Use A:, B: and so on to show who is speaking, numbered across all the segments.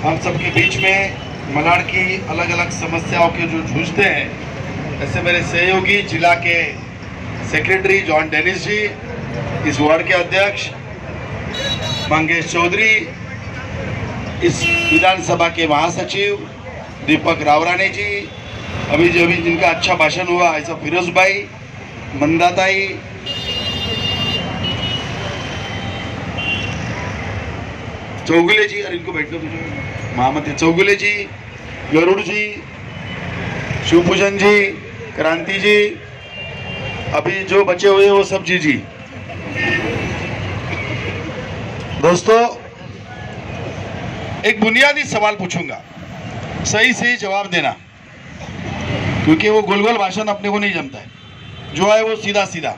A: हम सबके बीच में मलाड की अलग अलग समस्याओं के जो जूझते हैं, ऐसे मेरे सहयोगी जिला के सेक्रेटरी जॉन डेनिस जी, इस वार्ड के अध्यक्ष मंगेश चौधरी, इस विधानसभा के महासचिव दीपक रावराने जी, अभी जिनका अच्छा भाषण हुआ ऐसा फिरोज भाई, मंदाताई, चौगुले जी, और इनको बैठने दीजिए, महामती चौगुले जी, गरुड़ जी, शिवपूजन जी, क्रांति जी, अभी जो बचे हुए वो सब जी। दोस्तों, एक बुनियादी सवाल पूछूंगा, सही से जवाब देना, क्योंकि वो गोल गोल भाषण अपने को नहीं जमता है, जो है वो सीधा सीधा।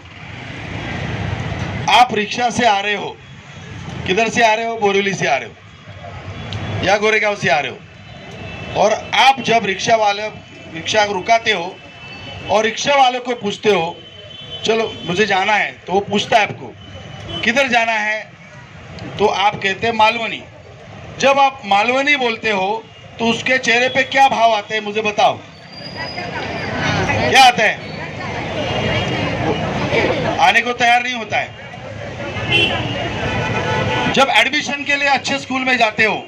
A: आप रिक्शा से आ रहे हो, किधर से आ रहे हो? बोरीवली से आ रहे हो या गोरेगांव से आ रहे हो, और आप जब रिक्शा रुकाते हो और रिक्शा वाले को पूछते हो चलो मुझे जाना है, तो वो पूछता है आपको किधर जाना है, तो आप कहते हैं मालवनी। जब आप मालवनी बोलते हो तो उसके चेहरे पे क्या भाव आते हैं, मुझे बताओ, क्या आता है? आने को तैयार नहीं होता है। जब एडमिशन के लिए अच्छे स्कूल में जाते हो,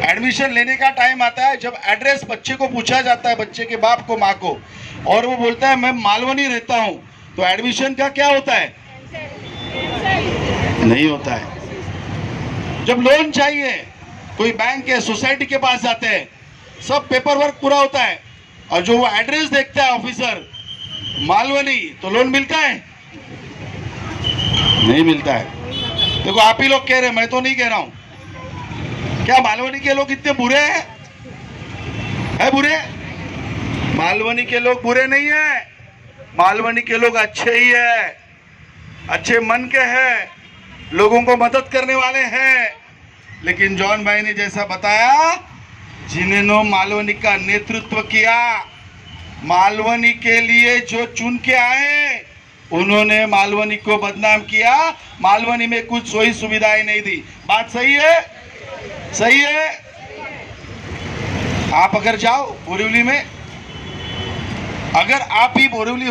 A: एडमिशन लेने का टाइम आता है, जब एड्रेस बच्चे को पूछा जाता है, बच्चे के बाप को, माँ को, और वो बोलता है मैं मालवनी रहता हूं, तो एडमिशन का क्या होता है? नहीं होता है। जब लोन चाहिए, कोई बैंक है, सोसाइटी के पास जाते हैं, सब पेपर वर्क पूरा होता है, और जो वो एड्रेस देखता है ऑफिसर मालवनी, तो लोन मिलता है? नहीं मिलता है। देखो, आप ही लोग कह रहे हैं, मैं तो नहीं कह रहा हूं। क्या मालवनी के लोग इतने बुरे हैं? है बुरे? मालवनी के लोग बुरे नहीं है, मालवनी के लोग अच्छे ही है, अच्छे मन के हैं, लोगों को मदद करने वाले हैं। लेकिन जॉन भाई ने जैसा बताया, जिन्होंने मालवनी का नेतृत्व किया, मालवनी के लिए जो चुन के आए, उन्होंने मालवनी को बदनाम किया, मालवनी में कुछ सोई सुविधाएं नहीं दी। बात सही है? सही है। आप अगर जाओ बोरीवली में, अगर आप भी बोरीवली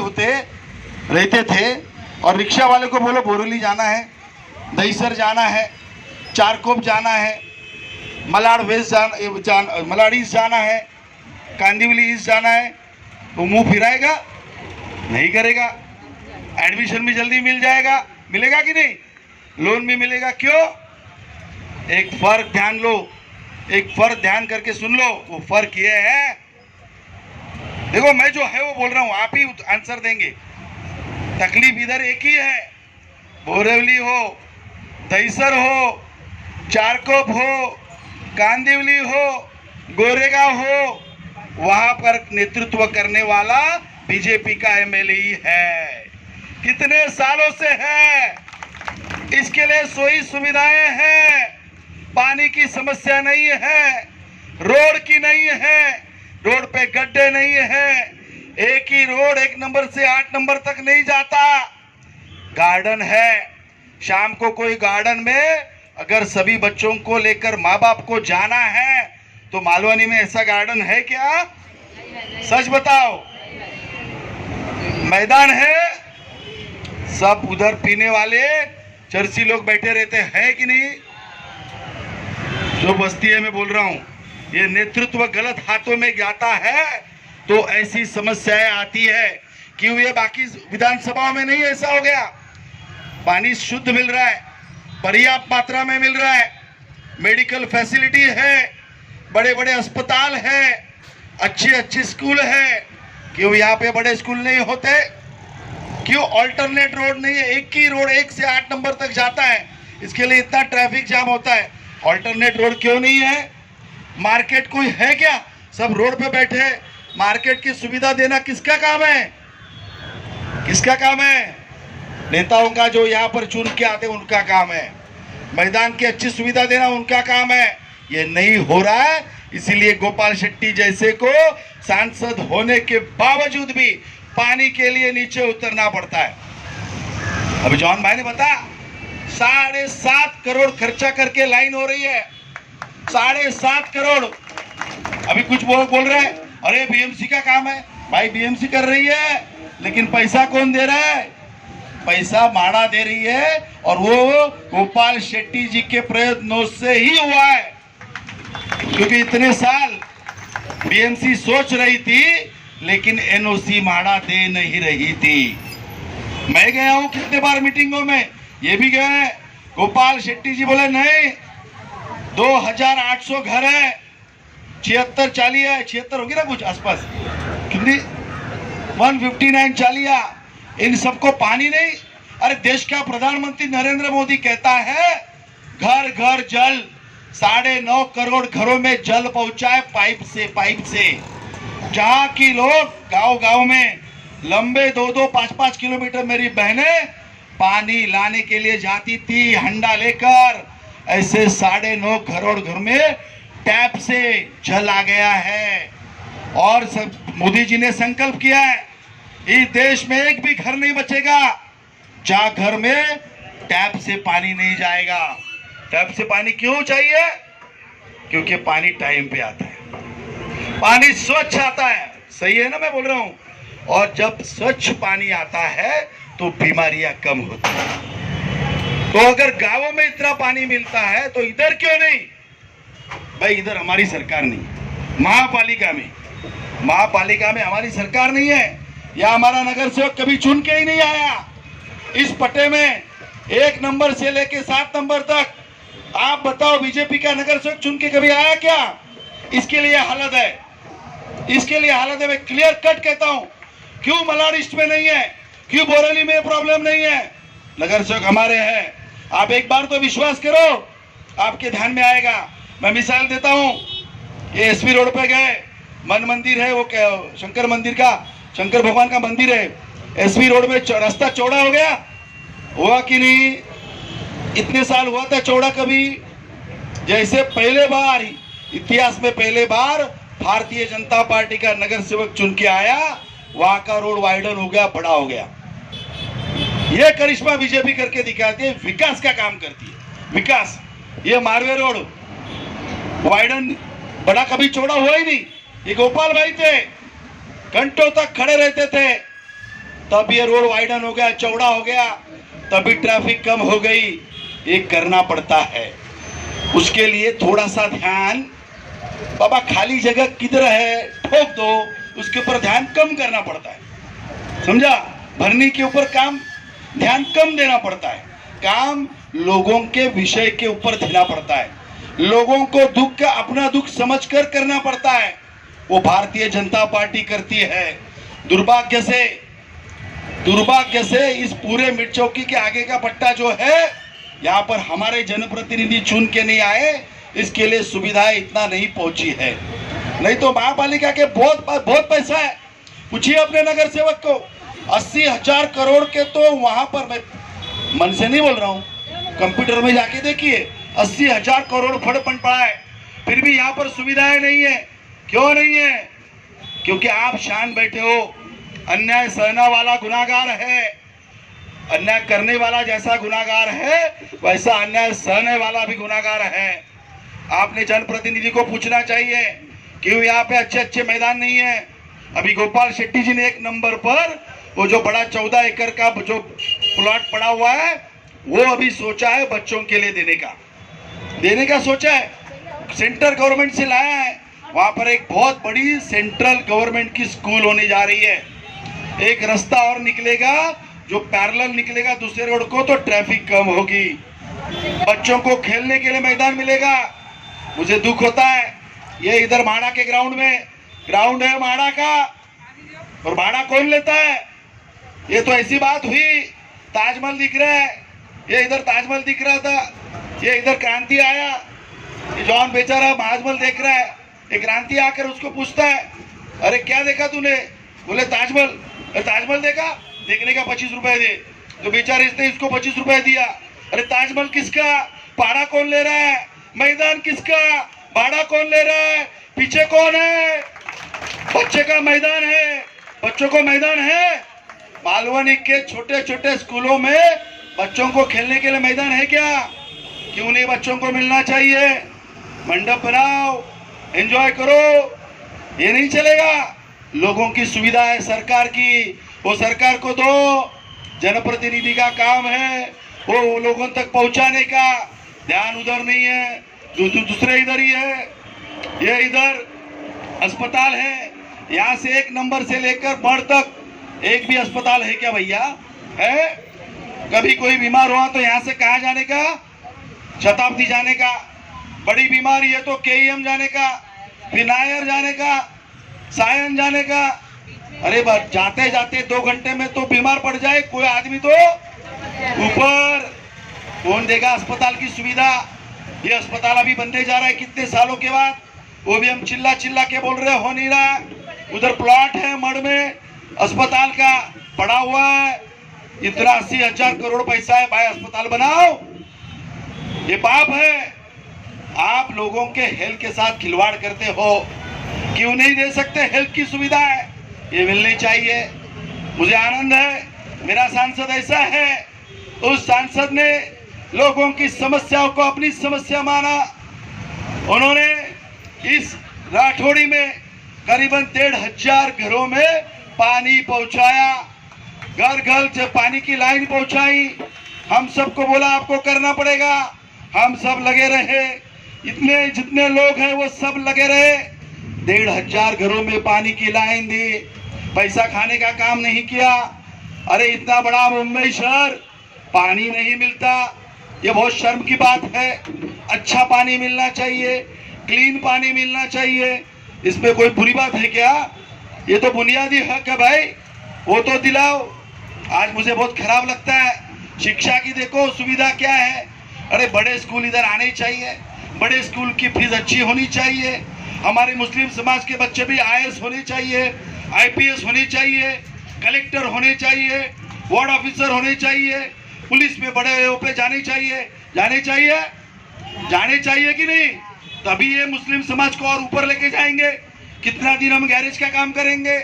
A: रहते थे और रिक्शा वाले को बोलो बोरीवली जाना है, दहीसर जाना है, चारकोप जाना है, मलाड वेस्ट मलाड ईस्ट जाना है, कांदिवली ईस्ट जाना है, वो मुंह फिराएगा? नहीं करेगा। एडमिशन भी जल्दी मिल जाएगा, मिलेगा कि नहीं? लोन भी मिलेगा। क्यों? एक फर्क ध्यान लो, एक फर्क ध्यान करके सुन लो। वो फर्क ये है, देखो मैं जो है वो बोल रहा हूं, आप ही आंसर देंगे। तकलीफ इधर एक ही है, बोरीवली हो, दहीसर हो, चारकोप हो, कांदिवली हो, गोरेगांव हो, वहां पर नेतृत्व करने वाला बीजेपी का एमएलए ही है। कितने सालों से है, इसके लिए सोई सुविधाएं हैं, पानी की समस्या नहीं है, रोड की नहीं है, रोड पे गड्ढे नहीं है, एक ही रोड 1 नंबर से 8 नंबर तक नहीं जाता, गार्डन है। शाम को कोई गार्डन में अगर सभी बच्चों को लेकर माँ बाप को जाना है, तो मालवनी में ऐसा गार्डन है क्या? सच बताओ। मैदान है, सब उधर पीने वाले चर्सी लोग बैठे रहते हैं कि नहीं? जो बस्ती है, मैं बोल रहा हूं, ये नेतृत्व गलत हाथों में जाता है तो ऐसी समस्याएं आती है। क्यों? ये बाकी विधानसभाओं में नहीं ऐसा हो गया। पानी शुद्ध मिल रहा है, पर्याप्त मात्रा में मिल रहा है, मेडिकल फैसिलिटी है, बड़े बड़े अस्पताल है, अच्छे स्कूल है। क्यों यहाँ पे बड़े स्कूल नहीं होते? क्यों ऑल्टरनेट रोड नहीं है? एक ही रोड 1 से 8 नंबर तक जाता है, इसके लिए इतना ट्रैफिक जाम होता है। ऑल्टरनेट रोड क्यों नहीं है? मार्केट कोई है क्या? सब रोड पे बैठे। मार्केट की सुविधा देना किसका काम है? किसका काम है? नेताओं का, जो यहाँ पर चुन के आते उनका काम है। मैदान की अच्छी सुविधा देना उनका काम है। ये नहीं हो रहा है, इसीलिए गोपाल शेट्टी जैसे को सांसद होने के बावजूद भी पानी के लिए नीचे उतरना पड़ता है। अभी जॉन भाई ने बताया 7.5 करोड़ खर्चा करके लाइन हो रही है, 7.5 करोड़। अभी कुछ बोल रहे हैं अरे बीएमसी का काम है। भाई बीएमसी कर रही है, लेकिन पैसा कौन दे रहा है? पैसा माड़ा दे रही है, और वो गोपाल शेट्टी जी के प्रयत्नों से ही हुआ है। क्योंकि इतने साल बीएमसी सोच रही थी, लेकिन एनओसी माड़ा दे नहीं रही थी। मैं गया हूं कितने बार मीटिंगों में, ये भी गए हैं। गोपाल शेट्टी जी बोले नहीं, 2800 घर है, 76 चालिया है, 76 होगी ना कुछ आसपास, कितनी 159 चालिया, इन सबको पानी नहीं। अरे देश का प्रधानमंत्री नरेंद्र मोदी कहता है घर घर जल, 9.5 करोड़ घरों में जल पहुंचाए पाइप से। जहां की लोग गांव में लंबे 2-2, 5-5 किलोमीटर मेरी बहनें पानी लाने के लिए जाती थी हंडा लेकर, ऐसे 9.5 करोड़ घर में टैप से जल आ गया है। और सब मोदी जी ने संकल्प किया है, इस देश में एक भी घर नहीं बचेगा जहां घर में टैप से पानी नहीं जाएगा। टैप से पानी क्यों चाहिए? क्योंकि पानी टाइम पे आता है, पानी स्वच्छ आता है। सही है ना मैं बोल रहा हूं? और जब स्वच्छ पानी आता है तो बीमारियां कम होती हैं। तो अगर गांवों में इतना पानी मिलता है तो इधर क्यों नहीं? भाई इधर हमारी सरकार नहीं, महापालिका में हमारी सरकार नहीं है, या हमारा नगर सेवक कभी चुन के ही नहीं आया। इस पट्टे में 1 नंबर से लेके 7 नंबर तक आप बताओ, बीजेपी का नगर सेवक चुन के कभी आया क्या? इसके लिए हालत है, मैं क्लियर कट कहता हूं। क्यों मलाड में नहीं है, क्यों बोरेली में प्रॉब्लम नहीं है? नगर सेवक हमारे हैं। आप एक बार तो विश्वास करो, आपके ध्यान में आएगा। मैं मिसाल देता हूं, ये एसपी रोड पे गए, मन मंदिर है, वो शंकर भगवान का मंदिर है। एसपी रोड में रास्ता चौड़ा हो गया, हुआ कि नहीं? इतने साल हुआ था चौड़ा कभी? जैसे पहले बार इतिहास में भारतीय जनता पार्टी का नगर सेवक चुन के आया, वहां का रोड वाइडन हो गया, बड़ा हो गया। ये करिश्मा बीजेपी करके दिखाती है, विकास का काम करती है। विकास, ये मारवे रोड वाइडन बड़ा कभी चौड़ा हुआ ही नहीं। ये गोपाल भाई थे, घंटों तक खड़े रहते थे, तब ये रोड वाइडन हो गया, चौड़ा हो गया, तभी ट्रैफिक कम हो गई। ये करना पड़ता है, उसके लिए थोड़ा सा ध्यान। बाबा खाली जगह किधर है ठोक दो, उसके ऊपर ध्यान कम करना पड़ता है, समझा? भरने के ऊपर ध्यान कम देना पड़ता है, काम लोगों के विषय के ऊपर देना पड़ता है, लोगों को दुख का अपना दुख समझकर करना पड़ता है। वो भारतीय जनता पार्टी करती है। दुर्भाग्य से इस पूरे मिर्च चौकी के आगे का पट्टा जो है, यहाँ पर हमारे जनप्रतिनिधि चुन के नहीं आए, इसके लिए सुविधाएं इतना नहीं पहुंची है। नहीं तो महापालिका के बहुत पैसा है। पूछिए अपने नगर सेवक को, 80,000 करोड़ के तो वहां पर, मैं मन से नहीं बोल रहा हूं, कंप्यूटर में जाके देखिए, 80,000 करोड़ फड़पन पड़ा है, फिर भी यहाँ पर सुविधाएं नहीं है। क्यों नहीं है? क्योंकि आप शान बैठे हो। अन्याय सहना वाला गुनाहगार है, अन्याय करने वाला जैसा गुनाहगार है, वैसा अन्याय सहने वाला भी गुनाहगार है। आपने जनप्रतिनिधि को पूछना चाहिए, क्यों यहाँ पे अच्छे मैदान नहीं है? अभी गोपाल शेट्टी जी ने 1 नंबर पर वो जो बड़ा 14 एकड़ का जो प्लॉट पड़ा हुआ है, वो अभी सोचा है बच्चों के लिए देने का सोचा है, सेंट्रल गवर्नमेंट से लाया है। वहां पर एक बहुत बड़ी सेंट्रल गवर्नमेंट की स्कूल होने जा रही है। एक रास्ता और निकलेगा जो पैरेलल निकलेगा दूसरे रोड को, तो ट्रैफिक कम होगी, बच्चों को खेलने के लिए मैदान मिलेगा। मुझे दुख होता है, ये इधर माड़ा के ग्राउंड है माड़ा का, और भाड़ा कौन लेता है? ये तो ऐसी बात हुई, ताजमहल दिख रहा है, ये इधर ताजमहल दिख रहा था, ये इधर क्रांति आया, ये जॉन बेचारा ताजमहल देख रहा है, ये क्रांति आकर उसको पूछता है, अरे क्या देखा तूने? बोले ताजमहल। ताजमहल देखा? देखने का 25 रुपए दे। तो बेचारे इसने इसको 25 रुपए दिया। अरे ताजमहल किसका? भाड़ा कौन ले रहा है? मैदान किसका? भाड़ा कौन ले रहा है? पीछे कौन है? बच्चे का मैदान है, बच्चों को मैदान है। मालवनी के छोटे छोटे स्कूलों में बच्चों को खेलने के लिए मैदान है क्या? क्यों नहीं बच्चों को मिलना चाहिए? मंडप बनाओ, एंजॉय करो। ये नहीं चलेगा। लोगों की सुविधा है सरकार की, वो सरकार को दो। जनप्रतिनिधि का काम है वो लोगों तक पहुंचाने का। ध्यान उधर नहीं है, दूसरे इधर ही है। ये इधर अस्पताल है, यहाँ से 1 नंबर से लेकर बढ़ तक एक भी अस्पताल है क्या भैया? है? कभी कोई बीमार हुआ तो यहाँ से कहाँ जाने का? शताब्दी जाने का। बड़ी बीमारी है तो केईएम जाने का, फिर नायर जाने का, सायन जाने का। अरे जाते जाते 2 घंटे में तो बीमार पड़ जाए कोई आदमी तो ऊपर कौन देगा अस्पताल की सुविधा? ये अस्पताल अभी बनने जा रहा है कितने सालों के बाद, वो भी हम चिल्ला चिल्ला के बोल रहे हो नहीं रहा। उधर प्लॉट है मड़ में अस्पताल का पड़ा हुआ है, इतना 80,000 करोड़ पैसा है भाई, अस्पताल बनाओ। ये पाप है। आप लोगों के हेल्थ के साथ खिलवाड़ करते हो। क्यों नहीं दे सकते हेल्थ की सुविधा? है ये मिलनी चाहिए। मुझे आनंद है मेरा सांसद ऐसा है, उस सांसद ने लोगों की समस्याओं को अपनी समस्या माना। उन्होंने इस राठौड़ी में करीबन 1,500 घरों में पानी पहुंचाया, घर घर से पानी की लाइन पहुंचाई। हम सबको बोला आपको करना पड़ेगा, हम सब लगे रहे। इतने जितने लोग हैं वो सब लगे रहे। 1,500 घरों में पानी की लाइन दी, पैसा खाने का काम नहीं किया। अरे इतना बड़ा मुंबई शहर, पानी नहीं मिलता, ये बहुत शर्म की बात है। अच्छा पानी मिलना चाहिए, क्लीन पानी मिलना चाहिए, इसमें कोई बुरी बात है क्या? ये तो बुनियादी हक है भाई, वो तो दिलाओ। आज मुझे बहुत खराब लगता है, शिक्षा की देखो सुविधा क्या है। अरे बड़े स्कूल इधर आने चाहिए, बड़े स्कूल की फीस अच्छी होनी चाहिए। हमारे मुस्लिम समाज के बच्चे भी IAS होने चाहिए, IPS होने चाहिए, कलेक्टर होने चाहिए, वार्ड ऑफिसर होने चाहिए, पुलिस में बड़े पे जाने चाहिए। जाने चाहिए, जाने चाहिए कि नहीं? तभी ये मुस्लिम समाज को और ऊपर लेके जाएंगे। कितना दिन हम गैरेज का काम करेंगे,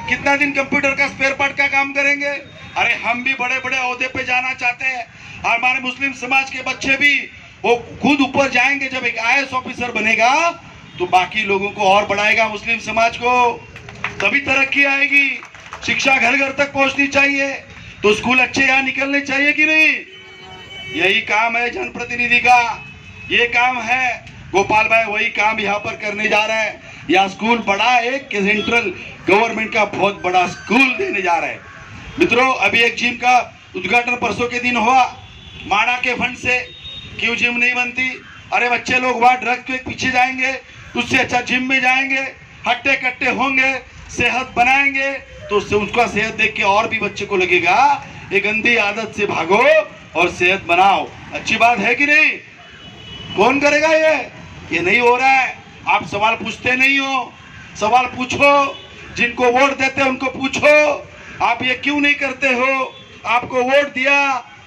A: कितना दिन कंप्यूटर का स्पेयर पार्ट का काम करेंगे। अरे हम भी बड़े बड़े ओहदे पे जाना चाहते हैं, हमारे मुस्लिम समाज के बच्चे भी वो खुद ऊपर जाएंगे। जब एक IAS ऑफिसर बनेगा तो बाकी लोगों को और बढ़ाएगा मुस्लिम समाज को, तभी तरक्की आएगी। शिक्षा घर घर तक पहुंचनी चाहिए, तो स्कूल अच्छे यहाँ निकलने चाहिए कि नहीं? यही काम है जनप्रतिनिधि का, ये काम है। गोपाल भाई वही काम यहाँ पर करने जा रहे हैं। यहाँ स्कूल बड़ा एक सेंट्रल गवर्नमेंट का बहुत बड़ा स्कूल देने जा रहे हैं। मित्रों, अभी एक जिम का उद्घाटन परसों के दिन हुआ माड़ा के फंड से। क्यों जिम नहीं बनती? अरे बच्चे लोग वहाँ ड्रग के पीछे जाएंगे, उससे अच्छा जिम में जाएंगे, हट्टे कट्टे होंगे, सेहत बनाएंगे, तो उससे उसका सेहत देख के और भी बच्चे को लगेगा ये गंदी आदत से भागो और सेहत बनाओ। अच्छी बात है कि नहीं? कौन करेगा ये नहीं हो रहा है। आप सवाल पूछते नहीं हो, सवाल पूछो, जिनको वोट देते हैं उनको पूछो, आप ये क्यों नहीं करते हो? आपको वोट दिया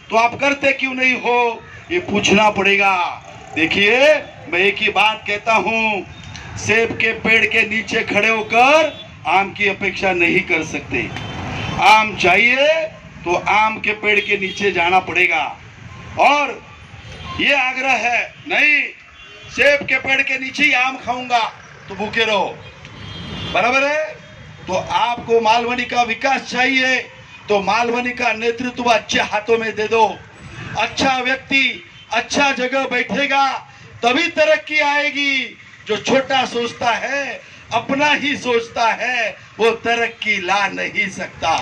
A: तो आप करते क्यों नहीं हो? ये पूछना पड़ेगा। देखिए, मैं एक ही बात कहता हूँ, सेब के पेड़ के नीचे खड़े होकर आम की अपेक्षा नहीं कर सकते। आम चाहिए तो आम के पेड़ के नीचे जाना पड़ेगा। और ये आग्रह है, नहीं सेब के पेड़ के नीचे ही आम खाऊंगा तो भूखे रहो, बराबर है? तो आपको मालवनी का विकास चाहिए तो मालवनी का नेतृत्व अच्छे हाथों में दे दो। अच्छा व्यक्ति अच्छा जगह बैठेगा तभी तरक्की आएगी। जो छोटा सोचता है, अपना ही सोचता है, वो तरक्की ला नहीं सकता,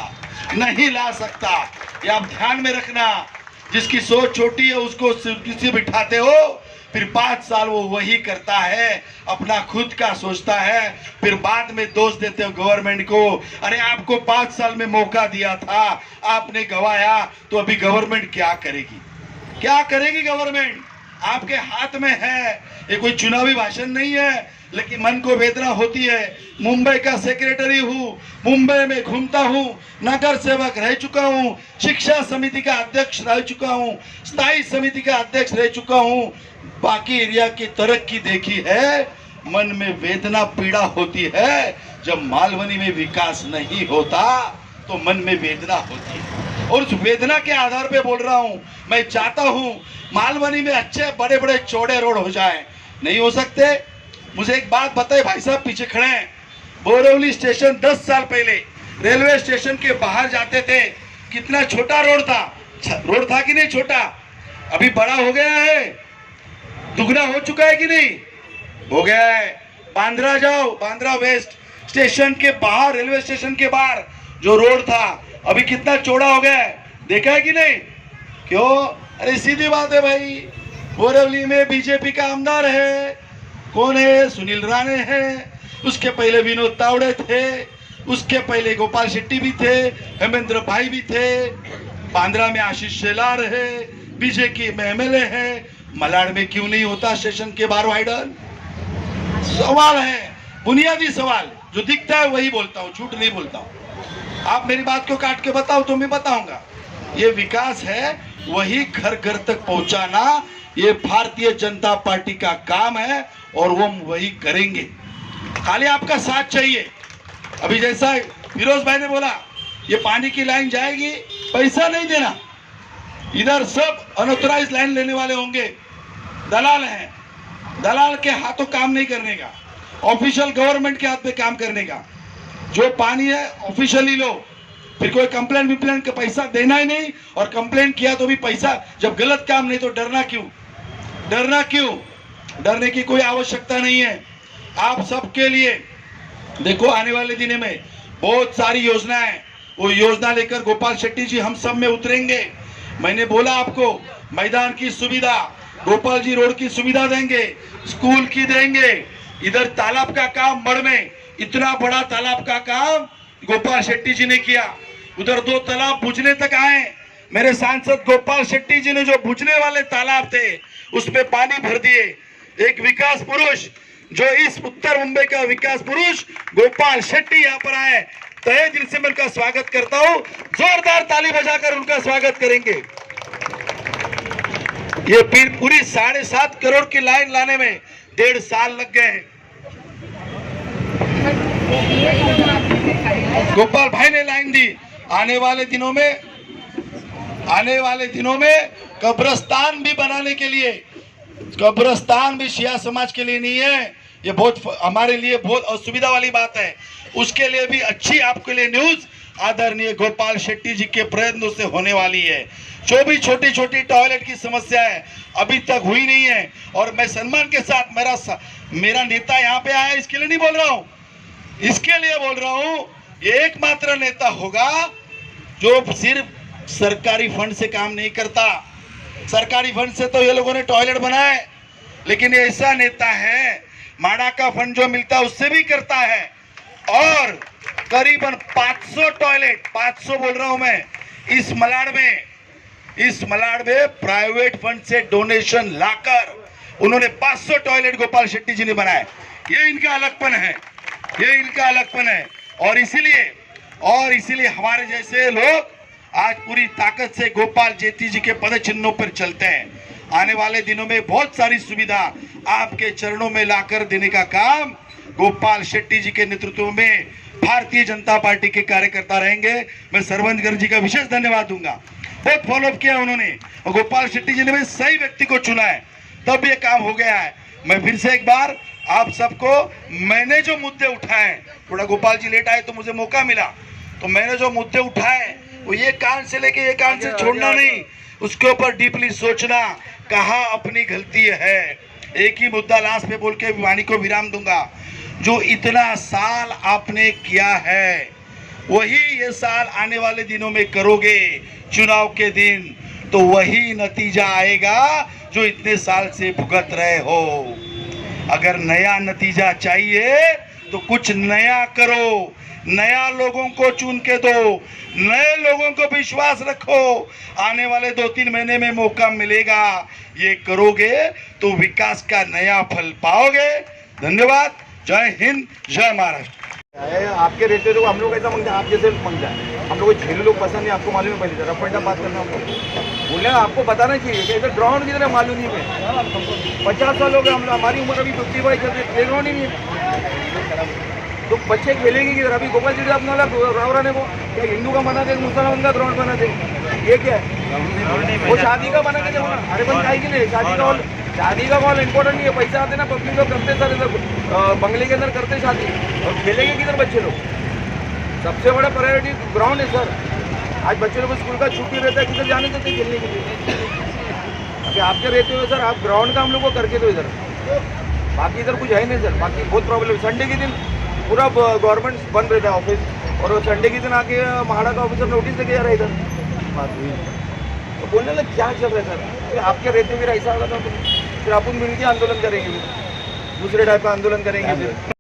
A: नहीं ला सकता। ये आप ध्यान में रखना। जिसकी सोच छोटी है उसको किसी बिठाते हो, फिर 5 साल वो वही करता है, अपना खुद का सोचता है, फिर बाद में दोष देते हो गवर्नमेंट को। अरे आपको 5 साल में मौका दिया था, आपने गवाया, तो अभी गवर्नमेंट क्या करेगी? क्या करेगी गवर्नमेंट? आपके हाथ में है। ये कोई चुनावी भाषण नहीं है, लेकिन मन को वेदना होती है। मुंबई का सेक्रेटरी हूँ, मुंबई में घूमता हूँ, नगर सेवक रह चुका हूँ, शिक्षा समिति का अध्यक्ष रह चुका हूँ, स्थायी समिति का अध्यक्ष रह चुका हूँ, बाकी एरिया की तरक्की देखी है। मन में वेदना पीड़ा होती है जब मालवनी में विकास नहीं होता। तो मन में वेदना होती है, और उस वेदना के आधार पे बोल रहा हूँ। मैं चाहता हूँ मालवनी में अच्छे बड़े बड़े चौड़े रोड हो जाए। नहीं हो सकते? मुझे एक बात बताए भाई साहब, पीछे खड़े हैं, बोरिवली स्टेशन 10 साल पहले रेलवे स्टेशन के बाहर जाते थे, कितना छोटा रोड था कि नहीं छोटा? अभी बड़ा हो गया है, दुगना हो चुका है कि नहीं? हो गया है। बांद्रा जाओ, बांद्रा वेस्ट स्टेशन के बाहर, रेलवे स्टेशन के बाहर जो रोड था अभी कितना चौड़ा हो गया है, देखा है कि नहीं? क्यों? अरे सीधी बात है भाई, बोरिवली में बीजेपी का आमदार है, कौन है? सुनील राणे है, उसके पहले विनोद तावड़े थे, उसके पहले गोपाल शेट्टी भी थे, हेमेंद्र भाई भी थे, बांद्रा में आशीष शेलार है, बीजेपी में एमएलए है। मलाड में क्यों नहीं होता स्टेशन के बाहर वाइडर? सवाल है, बुनियादी सवाल, जो दिखता है वही बोलता हूँ, झूठ नहीं बोलता हूँ। आप मेरी बात को काट के बताओ तो मैं बताऊंगा। ये विकास है, वही घर घर तक पहुंचाना, ये भारतीय जनता पार्टी का काम है और वो वही करेंगे। खाली आपका साथ चाहिए। अभी जैसा फिरोज भाई ने बोला, ये पानी की लाइन जाएगी, पैसा नहीं देना, इधर सब अनऑथराइज्ड लाइन लेने वाले होंगे, दलाल हैं, दलाल के हाथों काम नहीं करने का, ऑफिशियल गवर्नमेंट के हाथ में काम करने का। जो पानी है ऑफिशियली लो, फिर कोई कंप्लेंट विप्लेंट का पैसा देना ही नहीं, और कंप्लेंट किया तो भी पैसा, जब गलत काम नहीं तो डरना क्यों? डरना क्यों? डरने की कोई आवश्यकता नहीं है। आप सबके लिए देखो, आने वाले दिनों में बहुत सारी योजना है, वो योजना लेकर गोपाल शेट्टी जी हम सब में उतरेंगे। मैंने बोला आपको, मैदान की सुविधा, गोपाल जी रोड की सुविधा देंगे, स्कूल की देंगे, इधर तालाब का काम, मड़ में इतना बड़ा तालाब का काम गोपाल शेट्टी जी ने किया, उधर 2 तालाब बुझने तक आए। मेरे सांसद गोपाल शेट्टी जी ने जो बुझने वाले तालाब थे उसमें पानी भर दिए। एक विकास पुरुष, जो इस उत्तर मुंबई का विकास पुरुष गोपाल शेट्टी यहाँ पर आए, तहे दिल से मैं उनका स्वागत करता हूँ। जोरदार ताली बजाकर उनका स्वागत करेंगे। ये पूरी 7.5 करोड़ की लाइन लाने में 1.5 साल लग गए हैं। गोपाल भाई ने लाइन दी। आने वाले दिनों में कब्रिस्तान भी बनाने के लिए, कब्रिस्तान भी शिया समाज के लिए नहीं है, ये बहुत हमारे लिए बहुत असुविधा वाली बात है। उसके लिए भी अच्छी आपके लिए न्यूज आदरणीय गोपाल शेट्टी जी के प्रयत्नों से होने वाली है। जो भी छोटी छोटी टॉयलेट की समस्या है अभी तक हुई नहीं है, और मैं सम्मान के साथ मेरा नेता यहाँ पे आया, इसके लिए नहीं बोल रहा हूँ, इसके लिए बोल रहा हूँ, ये एकमात्र नेता होगा जो सिर्फ सरकारी फंड से काम नहीं करता। सरकारी फंड से तो ये लोगों ने टॉयलेट बनाए, लेकिन ये ऐसा नेता है माड़ा का फंड जो मिलता है उससे भी करता है, और करीबन 500 टॉयलेट, 500 बोल रहा हूं मैं, इस मलाड में प्राइवेट फंड से डोनेशन लाकर उन्होंने 500 टॉयलेट गोपाल शेट्टी जी ने बनाए। ये इनका अलगपन है, ये इनका अलगपन है। और इसीलिए हमारे जैसे लोग आज पूरी ताकत से गोपाल शेट्टी जी के पद चिन्हों पर चलते हैं। आने वाले दिनों में बहुत सारी सुविधा आपके चरणों में लाकर देने का काम गोपाल शेट्टी जी के नेतृत्व में भारतीय जनता पार्टी के कार्यकर्ता रहेंगे। मैं सरवंत गर्ग जी का विशेष धन्यवाद दूंगा, बहुत फॉलोअप किया उन्होंने, और गोपाल शेट्टी जी ने भी सही व्यक्ति को चुना है, तब ये काम हो गया है। मैं फिर से एक बार आप सबको, मैंने जो मुद्दे उठाए, थोड़ा गोपाल जी लेट आए तो मुझे मौका मिला, तो मैंने जो मुद्दे उठाए वो ये कान से लेके ये कान से छोड़ना नहीं, उसके ऊपर डीपली सोचना, कहाँ अपनी गलती है। एक ही मुद्दा लास्ट पे बोल के वाणी को विराम दूंगा। जो इतना साल आपने किया है वही ये साल आने वाले दिनों में करोगे, चुनाव के दिन, तो वही नतीजा आएगा जो इतने साल से भुगत रहे हो। अगर नया नतीजा चाहिए तो कुछ नया करो, नया लोगों को चुन के दो, नए लोगों को विश्वास रखो, आने वाले 2-3 महीने में मौका मिलेगा, ये करोगे तो विकास का नया फल पाओगे। धन्यवाद, जय हिंद, जय महाराष्ट्र।
B: आपके रहते तो हम लोग ऐसा मांगते हैं, आप जैसे मांगते हैं, हम लोग झेलू लोग पसंद नहीं, आपको मालूम है, पहले रफ पलटा बात करना हमको बोले, आपको बताना चाहिए कि इधर ग्राउंड की तरह मालूम नहीं है। 50 साल हो गए, हम हमारी उम्र अभी 55 चल रही, प्ले ग्राउंड ही नहीं है। तो बच्चे खेलेंगे किधर? अभी गोपाल जी अपना ग्राउंड रहने को क्या हिंदू का बना दे, मुसलमान का ग्राउंड बना दे, ये क्या है? वो शादी का बना के देखो ना। अरे पण काही की नहीं, शादी का कॉल इम्पोर्टेंट नहीं है, पैसा आते ना पब्लिक लोग करते सर इधर बंगले के अंदर करते शादी, और खेलेंगे किधर बच्चे लोग? सबसे बड़ा प्रायोरिटी ग्राउंड है सर। आज बच्चे लोग को स्कूल का छुट्टी रहता है, किधर जाने देते खेलने के लिए? अभी आपके रहते हुए सर आप ग्राउंड का हम लोग को करके दो इधर, बाकी इधर कुछ है नहीं सर। बाकी बहुत प्रॉब्लम है। संडे के दिन पूरा गवर्नमेंट बंद रहता है ऑफिस, और संडे के दिन आके महाड़ा का ऑफिसर नोटिस देके जा रहा है इधर। तो बोलने लग क्या चल रहा है सर? फिर आपके रहते हुए ऐसा होगा तो फिर अपन मिलकर आंदोलन करेंगे, दूसरे टाइप का आंदोलन करेंगे फिर।